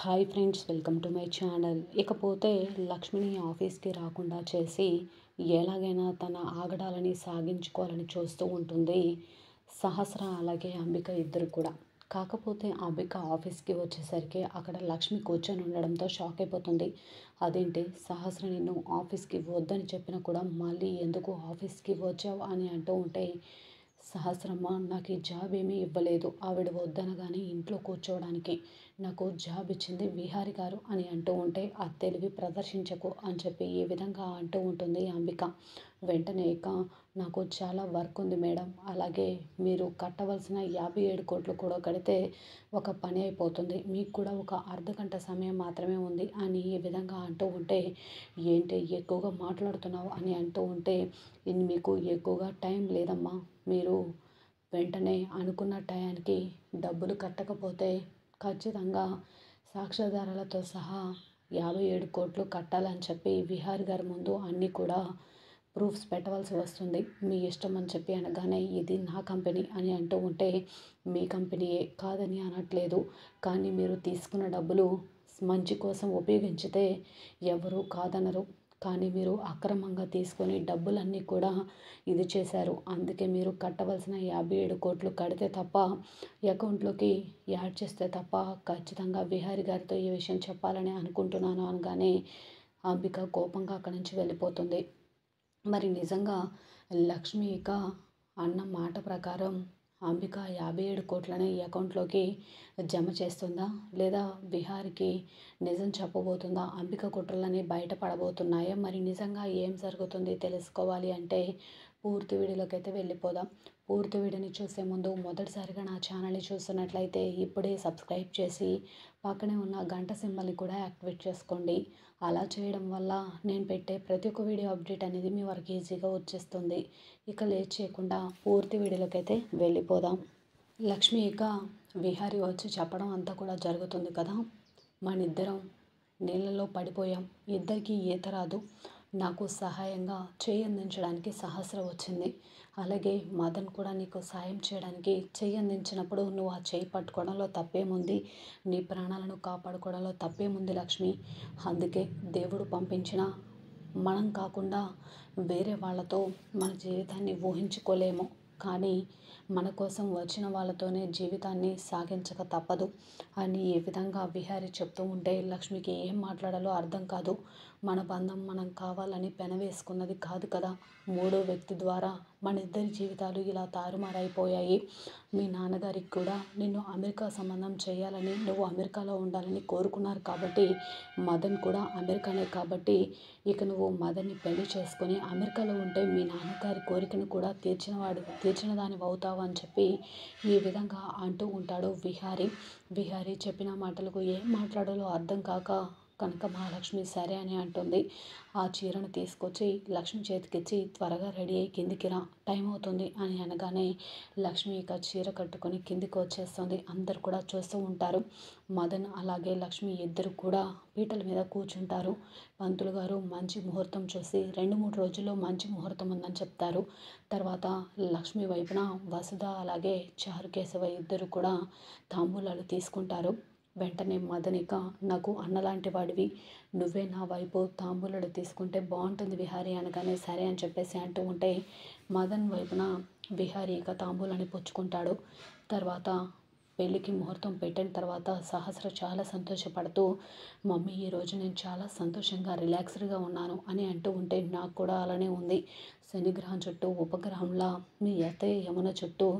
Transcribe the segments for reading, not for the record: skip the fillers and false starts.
Hi friends, welcome to my channel. ఇకపోతే లక్ష్మిని ఆఫీస్కి రాకుండా చేసి ఎలాగైనా తన ఆగడాలని సాగించుకోవాలని చూస్తూ ఉంటుంది సహస్ర, అలాగే అంబిక ఇద్దరు కూడా. కాకపోతే అంబిక ఆఫీస్కి వచ్చేసరికి అక్కడ లక్ష్మి కూర్చొని ఉండడంతో షాక్ అయిపోతుంది. అదేంటి సహస్ర నిన్ను ఆఫీస్కి వద్దని చెప్పినా కూడా మళ్ళీ ఎందుకు ఆఫీస్కి వచ్చావు అని అంటూ ఉంటే, సహస్రమ్మ నాకు ఈ జాబ్ ఏమీ ఇవ్వలేదు, ఆవిడ వద్దనగానే ఇంట్లో కూర్చోవడానికి నాకు జాబ్ ఇచ్చింది విహారి గారు అని అంటూ ఉంటే, ఆ తెలివి ప్రదర్శించకు అని చెప్పి ఈ విధంగా అంటూ ఉంటుంది అంబిక. వెంటనే ఇక నాకు చాలా వర్క్ ఉంది మేడం, అలాగే మీరు కట్టవలసిన 57 కోట్లు కూడా కడితే ఒక పని అయిపోతుంది, మీకు కూడా ఒక అర్ధగంట సమయం మాత్రమే ఉంది అని ఈ విధంగా అంటూ ఉంటే, ఏంటి ఎక్కువగా మాట్లాడుతున్నావు అని అంటూ ఉంటే, మీకు ఎక్కువగా టైం లేదమ్మా, మీరు వెంటనే అనుకున్న టయానికి డబ్బులు కట్టకపోతే ఖచ్చితంగా సాక్ష్యాధారాలతో సహా 57 కోట్లు కట్టాలని చెప్పి విహారి గారి ముందు అన్నీ కూడా ప్రూఫ్స్ పెట్టవలసి వస్తుంది, మీ ఇష్టం అని చెప్పి అనగానే, ఇది నా కంపెనీ అని అంటూ ఉంటే, మీ కంపెనీయే కాదని అనట్లేదు, కానీ మీరు తీసుకున్న డబ్బులు మంచి కోసం ఉపయోగించితే ఎవరు కాదనరు, కానీ మీరు అక్రమంగా తీసుకొని డబ్బులన్నీ కూడా ఇది చేశారు, అందుకే మీరు కట్టవలసిన 57 కోట్లు కడితే తప్ప, అకౌంట్లోకి యాడ్ చేస్తే తప్ప ఖచ్చితంగా విహారి గారితో ఈ విషయం చెప్పాలని అనుకుంటున్నాను అనగానే, అంబిక కోపంగా అక్కడి నుంచి వెళ్ళిపోతుంది. మరి నిజంగా లక్ష్మి ఇక అన్న మాట ప్రకారం అంబిక 57 కోట్లని అకౌంట్లోకి జమ చేస్తుందా, లేదా విహారికి నిజం చెప్పబోతుందా, అంబిక కుట్రలని బయటపడబోతున్నాయా, మరి నిజంగా ఏం జరుగుతుంది తెలుసుకోవాలి అంటే పూర్తి వీడియోలోకి అయితే వెళ్ళిపోదాం. పూర్తి వీడియోని చూసే ముందు మొదటిసారిగా నా ఛానల్ని చూస్తున్నట్లయితే ఇప్పుడే సబ్స్క్రైబ్ చేసి పక్కనే ఉన్న గంట సింబల్ని కూడా యాక్టివేట్ చేసుకోండి. అలా చేయడం వల్ల నేను పెట్టే ప్రతి ఒక్క వీడియో అప్డేట్ అనేది మీ వరకు ఈజీగా వచ్చేస్తుంది. ఇక లేట్ చేయకుండా పూర్తి వీడియోలోకి అయితే వెళ్ళిపోదాం. లక్ష్మి ఇక విహారి వచ్చి చెప్పడం అంతా కూడా జరుగుతుంది కదా, మనిద్దరం నీళ్ళలో పడిపోయాం, ఇద్దరికీ ఈత రాదు, నాకు సహాయంగా చేయి అందించడానికి సహస్ర వచ్చింది, అలాగే మదన్ కూడా నీకు సాయం చేయడానికి చెయ్యి అందించినప్పుడు నువ్వు ఆ చేయి పట్టుకోవడంలో తప్పేముంది, నీ ప్రాణాలను కాపాడుకోవడంలో తప్పేముంది లక్ష్మి, అందుకే దేవుడు పంపించిన మనం కాకుండా వేరే వాళ్ళతో మన జీవితాన్ని ఊహించుకోలేము, కానీ మన కోసం వచ్చిన వాళ్ళతోనే జీవితాన్ని సాగించక తప్పదు అని ఏ విధంగా విహారి చెప్తూ ఉంటే, లక్ష్మికి ఏం మాట్లాడాలో అర్థం కాదు. మన బంధం మనం కావాలని పెనవేసుకున్నది కాదు కదా, మూడో వ్యక్తి ద్వారా మన ఇద్దరి జీవితాలు ఇలా తారుమారైపోయాయి. మీ నాన్నగారికి కూడా నిన్ను అమెరికా సంబంధం చేయాలని, నువ్వు అమెరికాలో ఉండాలని కోరుకున్నారు కాబట్టి, మదన్ కూడా అమెరికానే కాబట్టి, ఇక నువ్వు మదన్ని పెళ్లి చేసుకొని అమెరికాలో ఉంటే మీ నాన్నగారి కోరికను కూడా తీర్చిన దానివి అవుతావు అని చెప్పి ఈ విధంగా అంటూ ఉంటాడు విహారి. విహారి చెప్పిన మాటలకు ఏం మాట్లాడాలో అర్థం కాక కనక మహాలక్ష్మి సరే అని అంటుంది. ఆ చీరను తీసుకొచ్చి లక్ష్మి చేతికిచ్చి, త్వరగా రెడీ అయ్యి కిందికి రా, టైం అవుతుంది అని అనగానే లక్ష్మి ఇక చీర కట్టుకొని కిందికి వచ్చేస్తుంది. అందరు కూడా చూస్తూ ఉంటారు. మదన్ అలాగే లక్ష్మి ఇద్దరు కూడా పీటల మీద కూర్చుంటారు. పంతులు గారు మంచి ముహూర్తం చూసి 2-3 రోజుల్లో మంచి ముహూర్తం ఉందని చెప్తారు. తర్వాత లక్ష్మి వైపున వసుధ అలాగే చారుకేశవ ఇద్దరు కూడా తాంబూలాలు తీసుకుంటారు. వెంటనే మదనిక, నాకు అన్నలాంటి వాడివి, నువ్వే నా వైపు తాంబూలాలు తీసుకుంటే బాగుంటుంది విహారీ అనగానే సరే అని చెప్పేసి అంటూ ఉంటే, మదన్ వైపున విహారీ ఇక తాంబూలాన్ని పుచ్చుకుంటాడు. తర్వాత పెళ్ళికి ముహూర్తం పెట్టిన తర్వాత సహస్ర చాలా సంతోషపడుతూ, మమ్మీ ఈరోజు నేను చాలా సంతోషంగా రిలాక్స్డ్గా ఉన్నాను అని అంటూ ఉంటే, నాకు కూడా అలానే ఉంది, శనిగ్రహం చుట్టూ ఉపగ్రహంలా మీ అత్తయ్య యమున చుట్టూ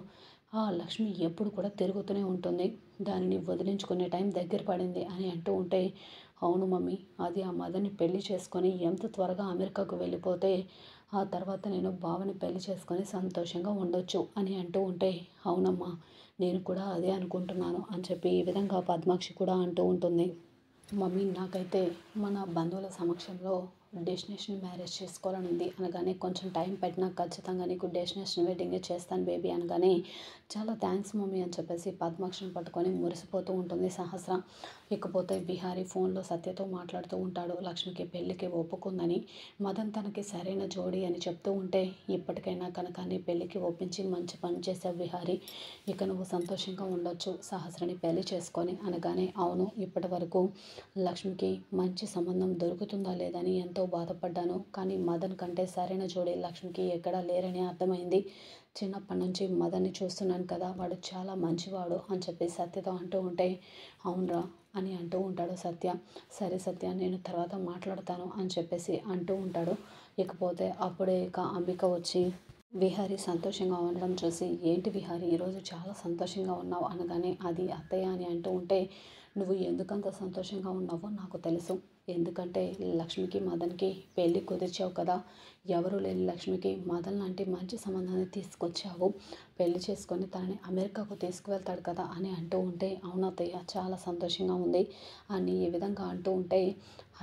ఆ లక్ష్మి ఎప్పుడు కూడా తిరుగుతూనే ఉంటుంది, దానిని వదిలించుకునే టైం దగ్గర పడింది అని అంటూ ఉంటే, అవును మమ్మీ, అది ఆ మదన్ని పెళ్లి చేసుకొని ఎంత త్వరగా అమెరికాకు వెళ్ళిపోతే ఆ తర్వాత నేను బావని పెళ్లి చేసుకొని సంతోషంగా ఉండొచ్చు అని అంటూ ఉంటే, అవునమ్మా నేను కూడా అదే అనుకుంటున్నాను అని చెప్పి ఈ విధంగా పద్మాక్షి కూడా అంటూ ఉంటుంది. మమ్మీ నాకైతే మన బంధువుల సమక్షంలో డెస్టినేషన్ మ్యారేజ్ చేసుకోవాలని ఉంది అనగానే, కొంచెం టైం పట్టినా ఖచ్చితంగా నీకు డెస్టినేషన్ వెడ్డింగే చేస్తాను బేబీ అనగానే, చాలా థ్యాంక్స్ మమ్మీ అని చెప్పేసి పద్మాక్షిని పట్టుకొని మురిసిపోతూ ఉంటుంది సహస్ర. ఇకపోతే విహారీ ఫోన్లో సత్యతో మాట్లాడుతూ ఉంటాడు. లక్ష్మికి పెళ్ళికి ఒప్పుకుందని, మదన్ తనకి సరైన జోడీ అని చెప్తూ ఉంటే, ఇప్పటికైనా కనకాన్ని పెళ్ళికి ఒప్పించి మంచి పని చేసావు విహారీ, ఇక నువ్వు సంతోషంగా ఉండొచ్చు సహస్రని పెళ్లి చేసుకొని అనగానే, అవును ఇప్పటి వరకు లక్ష్మికి మంచి సంబంధం దొరుకుతుందా లేదని ఎంతో బాధపడ్డాను, కానీ మదన్ కంటే సరైన జోడీ లక్ష్మికి ఎక్కడా లేరని అర్థమైంది. చిన్నప్పటి నుంచి మదన్ని చూస్తున్నాను కదా, వాడు చాలా మంచివాడు అని చెప్పి సత్యతో అంటూ ఉంటే, అవునరా అని అంటూ ఉంటాడు సత్య. సరే సత్య, నేను తర్వాత మాట్లాడతాను అని చెప్పేసి అంటూ ఉంటాడు. ఇకపోతే అప్పుడే ఇక అంబిక వచ్చి విహారీ సంతోషంగా ఉండడం చూసి, ఏంటి విహారీ ఈరోజు చాలా సంతోషంగా ఉన్నావు అనగానే, అది అత్తయ్య అని అంటూ ఉంటే, నువ్వు ఎందుకంత సంతోషంగా ఉన్నావో నాకు తెలుసు, ఎందుకంటే లక్ష్మికి మదన్కి పెళ్ళి కుదిర్చావు కదా, ఎవరు లేని లక్ష్మికి మదన్ లాంటి మంచి సంబంధాన్ని తీసుకొచ్చావు, పెళ్లి చేసుకొని తనని అమెరికాకు తీసుకువెళ్తాడు కదా అని అంటూ ఉంటే, అవునత్తయ్య చాలా సంతోషంగా ఉంది అని ఈ విధంగా అంటూ ఉంటే,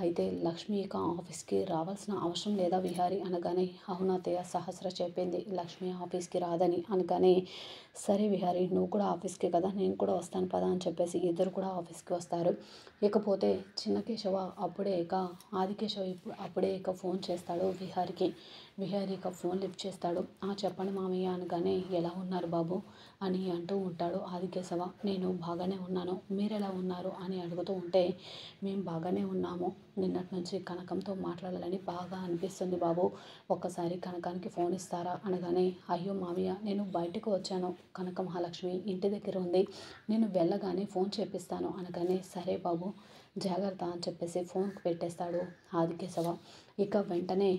అయితే లక్ష్మి ఇక ఆఫీస్కి రావాల్సిన అవసరం లేదా విహారీ అనగానే, అవునత్తయ్య సహస్ర చెప్పింది లక్ష్మి ఆఫీస్కి రాదని అనగానే, సరే విహారీ నువ్వు కూడా ఆఫీస్కి కదా, నేను కూడా వస్తాను పదా అని చెప్పేసి ఇద్దరు కూడా ఆఫీస్కి వస్తారు. ఇకపోతే చిన్న కేశవ అప్పుడే ఇక ఆదికేశవ అప్పుడే ఇక ఫోన్ చేస్తాడు విహారికి. విహారీ ఇక ఫోన్ లిఫ్ట్ చేస్తాడు. చెప్పండి మామయ్య అనగానే, ఎలా ఉన్నారు బాబు అని అంటూ ఉంటాడు ఆదికేశవ. నేను బాగానే ఉన్నాను, మీరు ఎలా ఉన్నారు అని అడుగుతూ ఉంటే, మేము బాగానే ఉన్నాము, నిన్నటి నుంచి కనకంతో మాట్లాడాలని బాగా అనిపిస్తుంది బాబు, ఒక్కసారి కనకానికి ఫోన్ ఇస్తారా అనగానే, అయ్యో మామయ్య నేను బయటకు వచ్చాను, కనక మహాలక్ష్మి ఇంటి దగ్గర ఉంది, నేను వెళ్ళగానే ఫోన్ చేపిస్తాను అనగానే, సరే బాబు జాగ్రత్త అని చెప్పేసి ఫోన్ పెట్టేస్తాడు ఆదికేశవ. ఇక వెంటనే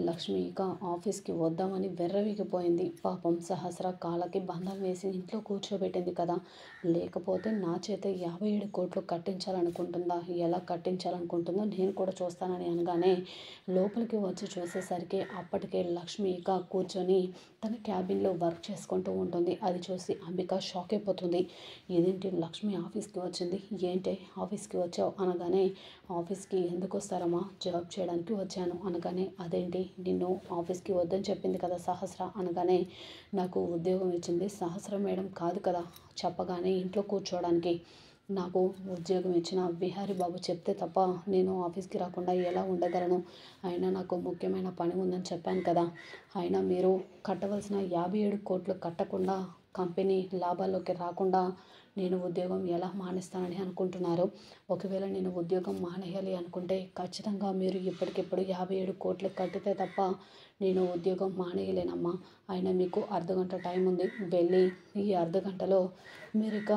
లక్ష్మి ఇక ఆఫీస్కి వద్దామని వెర్రవీగిపోయింది. పాపం సహస్ర కాళ్ళకి బంధం వేసి ఇంట్లో కూర్చోబెట్టింది కదా, లేకపోతే నా చేత 57 కోట్లు కట్టించాలనుకుంటుందా, ఎలా కట్టించాలనుకుంటుందో నేను కూడా చూస్తానని అనగానే, లోపలికి వచ్చి చూసేసరికి అప్పటికే లక్ష్మి ఇక కూర్చొని తన క్యాబిన్లో వర్క్ చేసుకుంటూ ఉంటుంది. అది చూసి అంబిక షాక్ అయిపోతుంది. ఇదేంటి లక్ష్మి ఆఫీస్కి వచ్చింది, ఏంటి ఆఫీస్కి వచ్చావు అనగానే, ఆఫీస్కి ఎందుకు వస్తారమ్మా, జాబ్ చేయడానికి వచ్చాను అనగానే, అదేంటి నిన్ను ఆఫీస్కి వద్దని చెప్పింది కదా సహస్ర అనగానే, నాకు ఉద్యోగం ఇచ్చింది సహస్ర మేడం కాదు కదా, చెప్పగానే ఇంట్లో కూర్చోవడానికి, నాకు ఉద్యోగం ఇచ్చిన విహారీ బాబు చెప్తే తప్ప నేను ఆఫీస్కి రాకుండా ఎలా ఉండగలను, అయినా నాకు ముఖ్యమైన పని ఉందని చెప్పాను కదా, అయినా మీరు కట్టవలసిన 57 కోట్లు కట్టకుండా కంపెనీ లాభాల్లోకి రాకుండా నేను ఉద్యోగం ఎలా మానేస్తానని అనుకుంటున్నారు, ఒకవేళ నేను ఉద్యోగం మానేయాలి అనుకుంటే ఖచ్చితంగా మీరు ఇప్పటికిప్పుడు 57 కోట్లు కట్టితే తప్ప నేను ఉద్యోగం మానేయలేనమ్మా, అయినా మీకు అర్ధగంట టైం ఉంది, వెళ్ళి ఈ అర్ధగంటలో మీరు ఇక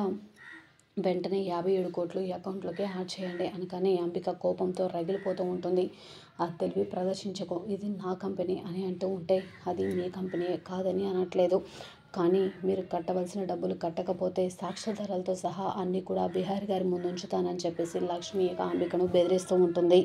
వెంటనే 57 కోట్లు ఈ అకౌంట్లోకి యాడ్ చేయండి అనగానే, అంబిక కోపంతో రగిలిపోతూ ఉంటుంది. ఆ తెలివి ప్రదర్శించకు, ఇది నా కంపెనీ అని అంటూ ఉంటే, అది మీ కంపెనీ కాదని అనట్లేదు, కానీ మీరు కట్టవలసిన డబ్బులు కట్టకపోతే సాక్ష్యాధారాలతో సహా అన్నీ కూడా బిహారీ గారి ముందు ఉంచుతానని చెప్పేసి లక్ష్మి ఇక అంబికను బెదిరిస్తూ ఉంటుంది.